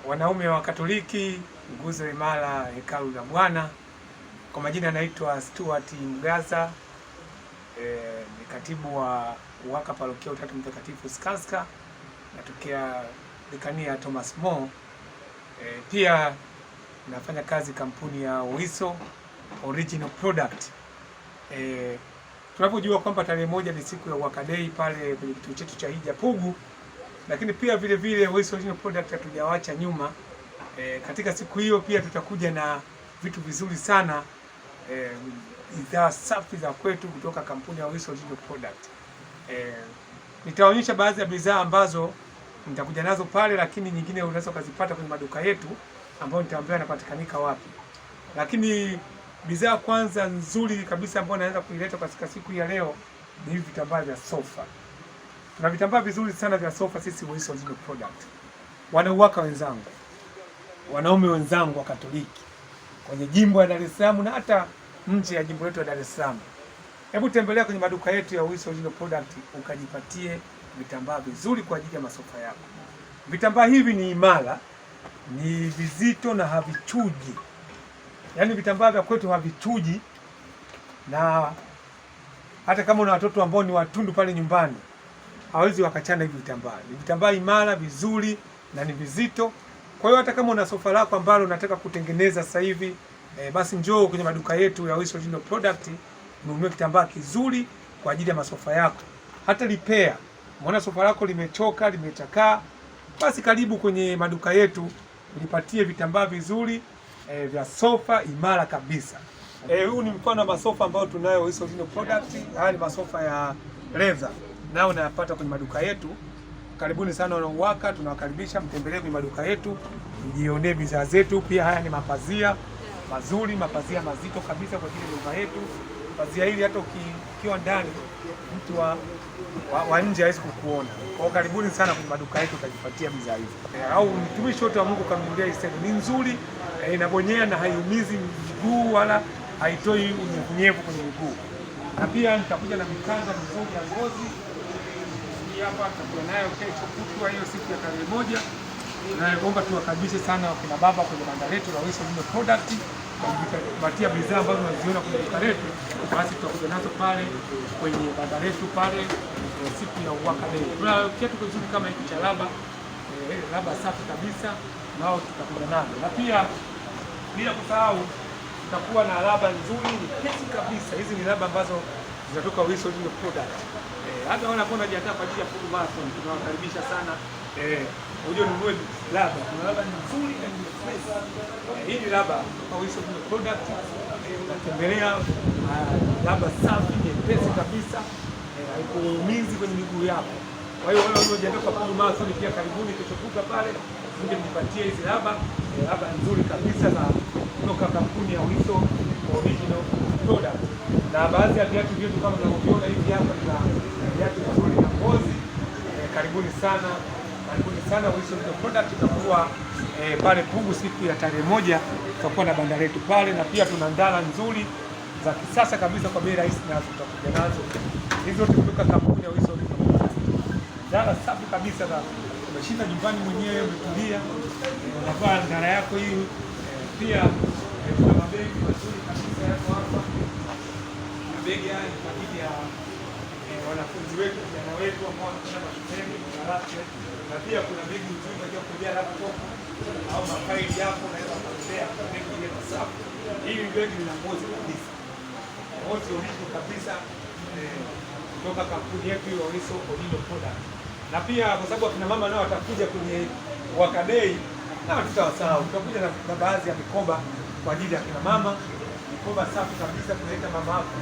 Wanaume wa Katoliki, nguzo imara, hekalu la Bwana. Kwa majina naitwa Stuart Mgaza, ni katibu wa UWAKA Parokia Utatu Mtakatifu Skanska, natokea dekania Thomas More. Pia nafanya kazi kampuni ya Owiso Original Product. Tunapojua kwamba tarehe 1 ni siku ya UWAKA Day pale kwenye kituo chetu cha Hija Pugu, lakini pia vile vile Owiso Original Product hatujawacha nyuma. Katika siku hiyo pia tutakuja na vitu vizuri sana, bidhaa safi za kwetu kutoka kampuni ya Owiso Original Product. Nitaonyesha baadhi ya bidhaa ambazo nitakuja nazo pale, lakini nyingine unaweza kuzipata kwenye maduka yetu ambayo nitaambia yanapatikanika wapi. Lakini bidhaa kwanza nzuri kabisa ambayo naweza kuileta katika siku ya leo ni hivi vitambaa vya sofa. Tuna vitambaa vizuri sana vya sofa sisi Owiso Original Product. Wanauwaka wenzangu, wanaume wenzangu wa Katoliki kwenye jimbo la Dar es Salaam na hata nje ya jimbo letu la Dar es Salaam, hebu tembelea kwenye maduka yetu ya Owiso Original Product ukajipatie vitambaa vizuri kwa ajili ya masofa yako. Vitambaa hivi ni imara, ni vizito na havichuji. Yaani vitambaa vya kwetu havichuji, na hata kama una watoto ambao ni watundu pale nyumbani hawezi wakachana hivi vitambaa. Ni vitambaa imara, vizuri na ni vizito. Kwa hiyo hata kama una sofa lako ambalo unataka kutengeneza sasa hivi, basi njoo kwenye maduka yetu ya Owiso Original Product ununue kitambaa kizuri kwa ajili ya masofa yako. Hata repair, umeona sofa lako limechoka, limechakaa, basi karibu kwenye maduka yetu ulipatie vitambaa vizuri vya sofa imara kabisa. Huu ni mfano wa masofa ambayo tunayo Owiso Original Product. Haya ni masofa ya leather, nao unayapata kwenye maduka yetu. Karibuni sana wanauwaka, tunawakaribisha mtembelee kwenye maduka yetu mjionee bidhaa zetu. Pia haya ni mapazia mazuri, mapazia mazito kabisa kwa ajili ya nyumba yetu. Pazia hili hata ukiwa ndani mtu wa nje hawezi kukuona. Kwa hiyo karibuni sana kwenye maduka yetu utajipatia bidhaa hizi. Au mtumishi wote wa Mungu kamnunulia hii sehemu. Ni nzuri, inabonyea na haiumizi miguu wala haitoi unyevunyevu kwenye miguu. Na pia nitakuja na mikanda mizuri ya ngozi. Hapa tutakuwa nayo kesho kutwa, hiyo siku ya tarehe 1. Naomba tuwakaribishe sana wakina baba kwenye banda letu la Owiso Original Product, kupatia bidhaa ambazo tunaziona kwenye duka letu, basi tutakuja nazo pale kwenye banda letu pale siku ya UWAKA Day. Tuna kitu kizuri kama hiki cha laba safi kabisa, nao tutakuja nazo. Na pia bila kusahau tutakuwa na laba nzuri nyepesi kabisa. Hizi ni laba ambazo zinatoka Owiso Original Product. Hata wale ambao wanajiandaa kwa ajili ya full marathon tunawakaribisha sana. Uje ununue laba. Kuna laba nzuri na nyepesi. Hii ni laba kutoka Owiso Original Product. Unatembelea laba safi nyepesi kabisa. Haikuumizi kwenye miguu yako. Kwa hiyo wale wanaojiandaa kwa full marathon pia karibuni kesho kutwa pale. Mje mjipatie hizi laba. Laba nzuri kabisa za kutoka kampuni ya Owiso Original Product. Na baadhi ya viatu vyetu kama mnavyoviona hivi hapa na viatu vizuri na ngozi. Karibuni sana Owiso Original Product. Tutakuwa pale Pugu siku ya tarehe 1, tutakuwa na banda letu pale, na pia tuna ndala nzuri za kisasa kabisa kwa bei rahisi nazo tutakuja nazo. Hizo kutoka kampuni ya Owiso Original Product. Ndala safi kabisa za umeshinda nyumbani mwenyewe umetulia, unavaa ndala yako hii. Pia tuna mabegi mazuri kabisa yako hapa. Mabegi haya ni kwa ajili ya wanafunzi wetu, vijana wetu ambao wanataka mashuleni darasa. Na pia kuna begi nzuri kwa ajili ya kubebea laptop au mafaili yako, unaweza kubebea begi ile safi. Hii begi lina ngozi kabisa. Ngozi original kabisa kutoka kampuni yetu ya Owiso Original Product. Na pia kwa sababu akina mama nao watakuja kwenye UWAKA Day, na tutawasahau. Tutakuja na baadhi ya mikoba kwa ajili ya kina mama. Mikoba safi kabisa kuleta mama hapo.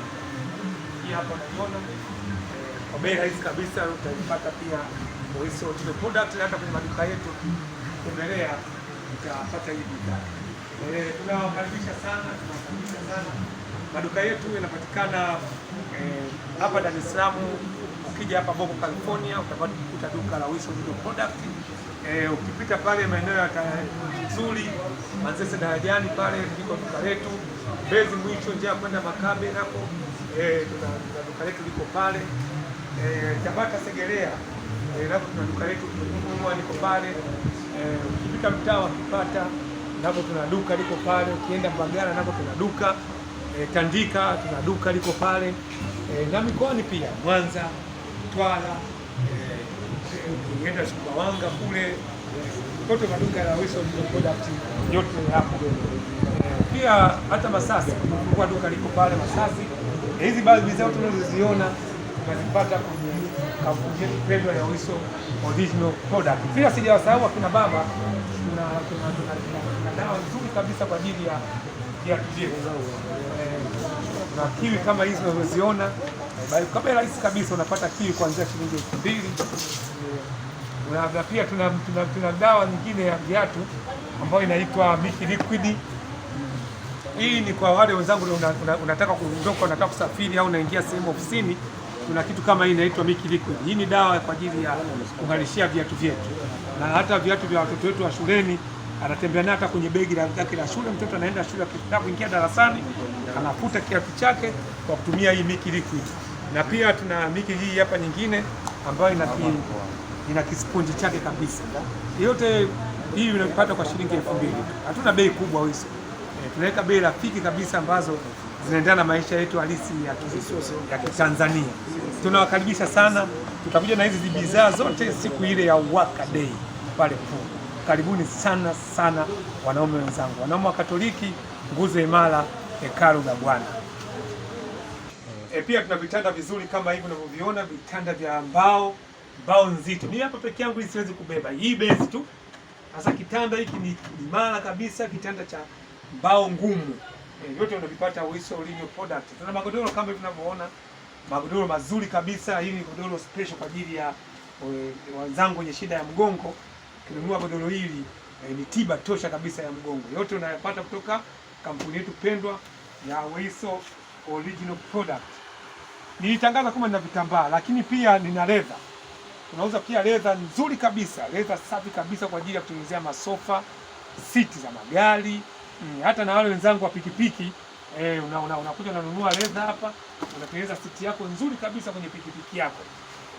Hii hapa unaiona. Kwa bei rahisi kabisa utaipata pia Owiso Original Product. Hata kwenye maduka yetu tembelea utapata hii bidhaa. Tunawakaribisha sana. Maduka yetu yanapatikana hapa Dar es Salaam. Ukija hapa Bongo California utapata duka la Owiso Original Product. Ukipita pale maeneo ya Nzuri, Manzese darajani pale ndiko duka letu. Mbezi mwisho njia kwenda Makabe hapo tuna duka letu liko pale. Tabata Segerea hapo tuna duka letu liko pale. Ukifika mtaa wa Kipata nako tuna duka liko pale, ukienda Mbagala nako tuna duka, Tandika tuna duka liko pale, na mikoani pia Mwanza, Mtwara, ukienda Sumbawanga kule kote maduka ya Wilson Original Product yote hapo. Pia hata Masasi kwa duka liko pale Masasi. Hizi baadhi bidhaa tunazoziona tunazipata kwenye kampuni yetu pendwa ya Wilson Original Product. Pia sijawasahau akina baba, tuna dawa nzuri kabisa kwa ajili ya viatu vyetu. Na kiwi kama hizi unazoziona, kama rahisi kabisa unapata kiwi kuanzia shilingi 2,000. Na pia tuna dawa nyingine ya viatu ambayo inaitwa Miki Liquid. Hii ni kwa wale wenzangu unataka kuondoka, unataka kusafiri au unaingia sehemu ofisini, kuna kitu kama hii inaitwa Miki Liquid. Hii ni dawa kwa ajili ya kung'arishia viatu vyetu, na hata viatu vya watoto wetu wa shuleni, anatembea nayo hata kwenye begi lake la shule. Mtoto anaenda shule, akitaka kuingia darasani anafuta kiatu chake kwa kutumia hii Miki Liquid. Na pia tuna Miki hii hapa nyingine ambayo ina kisponji chake kabisa. Yote hii unapata kwa shilingi 2,000. Hatuna bei kubwa hizo. Tunaweka bei rafiki kabisa ambazo zinaendana na maisha yetu halisi ya Tanzania. Tunawakaribisha sana. Tutakuja na hizi bidhaa zote siku ile ya Waka Day pale Pugu. Karibuni sana sana wanaume wenzangu. Wanaume wa Katoliki, nguzo imara, hekalu la Bwana. Pia tuna vitanda vizuri kama hivi unavyoviona, vitanda vya mbao nzito. Mimi hapa peke yangu siwezi kubeba. Hii base tu. Sasa kitanda hiki ni imara kabisa, kitanda cha mbao ngumu. Yote unavipata Wilson Original Product. Tuna magodoro kama hivi tunavyoona, magodoro mazuri kabisa. Hii ni godoro special kwa ajili ya wenzangu wenye shida ya mgongo. Ukinunua godoro hili ni tiba tosha kabisa ya mgongo. Yote unayapata kutoka kampuni yetu pendwa ya Wilson Original Product. Nilitangaza kama nina vitambaa, lakini pia nina leather. Tunauza pia leather nzuri kabisa, leather safi kabisa kwa ajili ya kutengenezea masofa, siti za magari, hata na wale wenzangu wa pikipiki. Unakuja unanunua leather hapa, unatengeneza siti yako nzuri kabisa kwenye pikipiki yako.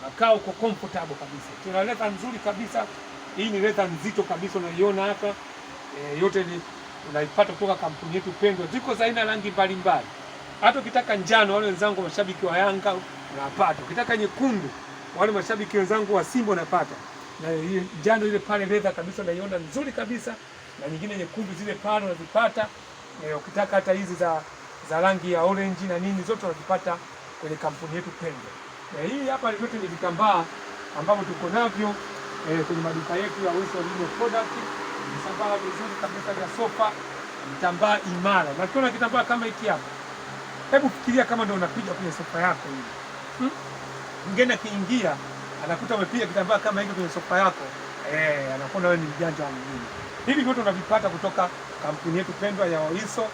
Unakaa uko comfortable kabisa. Tuna leather nzuri kabisa. Hii ni leather nzito kabisa unaiona hapa. Yote ni unaipata kutoka kampuni yetu pendwa. Ziko za aina rangi mbalimbali. Hata ukitaka njano, wale wenzangu mashabiki wa Yanga unapata. Ukitaka nyekundu, wale mashabiki wenzangu wa Simba unapata. Na hii njano ile pale leather kabisa unaiona nzuri kabisa, na nyingine nyekundu zile pale unazipata. Ukitaka hata hizi za rangi ya orange na nini zote unazipata kwenye kampuni yetu pendwa. Hii hapa vyote ni vitambaa ambavyo tuko navyo kwenye maduka yetu ya Wilson Original Product. Vitambaa vizuri kabisa vya sofa, vitambaa imara. Na ukiona kitambaa kama hiki hapa, hebu fikiria kama ndio unapiga kwenye sofa yako hivi. Mgeni akiingia anakuta umepiga kitambaa kama hiki kwenye sofa yako, anakuona wewe ni mjanja wa mjini. Hivi vyote unavipata kutoka kampuni yetu pendwa ya Wilson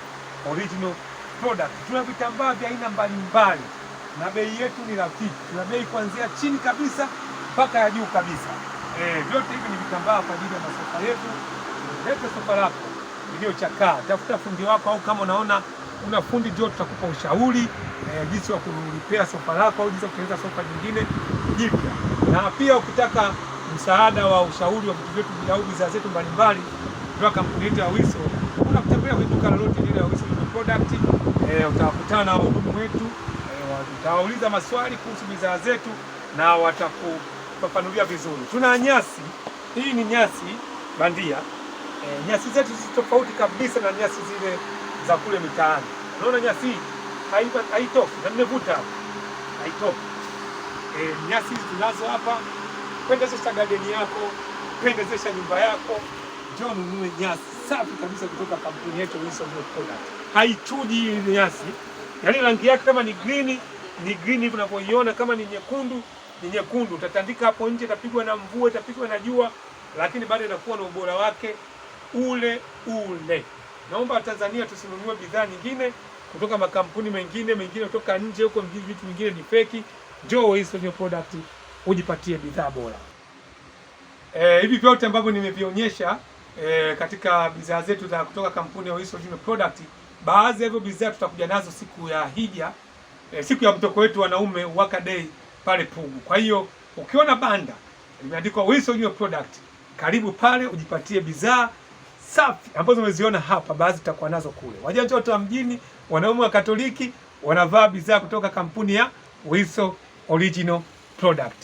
Original Product. Tuna vitambaa vya aina mbalimbali na bei yetu ni rafiki. Tuna bei kuanzia chini kabisa mpaka ya juu kabisa. Vyote hivi ni vitambaa kwa ajili ya masofa yetu. Leta sofa lako iliyochakaa, tafuta fundi wako, au kama unaona una fundi ndio tutakupa ushauri jinsi ya kulipea sofa lako au jinsi ya kutengeneza sofa nyingine jipya. Na pia ukitaka msaada wa ushauri wa vitu vyetu au bidhaa zetu mbalimbali kutoka kampuni yetu ya Wilson, unakutembelea kwenye duka lolote lile la Wilson Product. Utakutana na wahudumu wetu, utawauliza maswali kuhusu bidhaa zetu na watakufafanulia vizuri. Tuna nyasi, hii ni nyasi bandia. Nyasi zetu tofauti kabisa na nyasi zile za kule mitaani. Unaona nyasi hii haitoki, na nimevuta haitoki. Nyasi hizi tunazo hapa. Pendezesha garden yako, pendezesha nyumba yako. Njoo ununue nyasi safi kabisa kutoka kampuni yetu Wilson Product. Haichuji hii nyasi. Yaani rangi yake kama ni green hivi unavyoiona, kama ni nyekundu ni nyekundu. Utatandika hapo nje, itapigwa na mvua, itapigwa na jua, lakini bado inakuwa na ubora wake ule. Naomba Tanzania tusinunue bidhaa nyingine kutoka makampuni mengine kutoka nje huko, vitu vingine ni feki. Njoo Wilson Product ujipatie bidhaa bora. Hivi vyote ambavyo nimevionyesha katika bidhaa zetu za kutoka kampuni ya Wilson Product, baadhi ya hivyo bidhaa tutakuja nazo siku ya Hija, siku ya mtoko wetu wanaume Waka Day pale Pugu. Kwa hiyo ukiona banda limeandikwa Wilson Product, Karibu pale ujipatie bidhaa safi ambazo umeziona hapa, baadhi tutakuwa nazo kule. Wajanja wote wa mjini, wanaume wa Katoliki wanavaa bidhaa kutoka kampuni ya Wilson Original Product.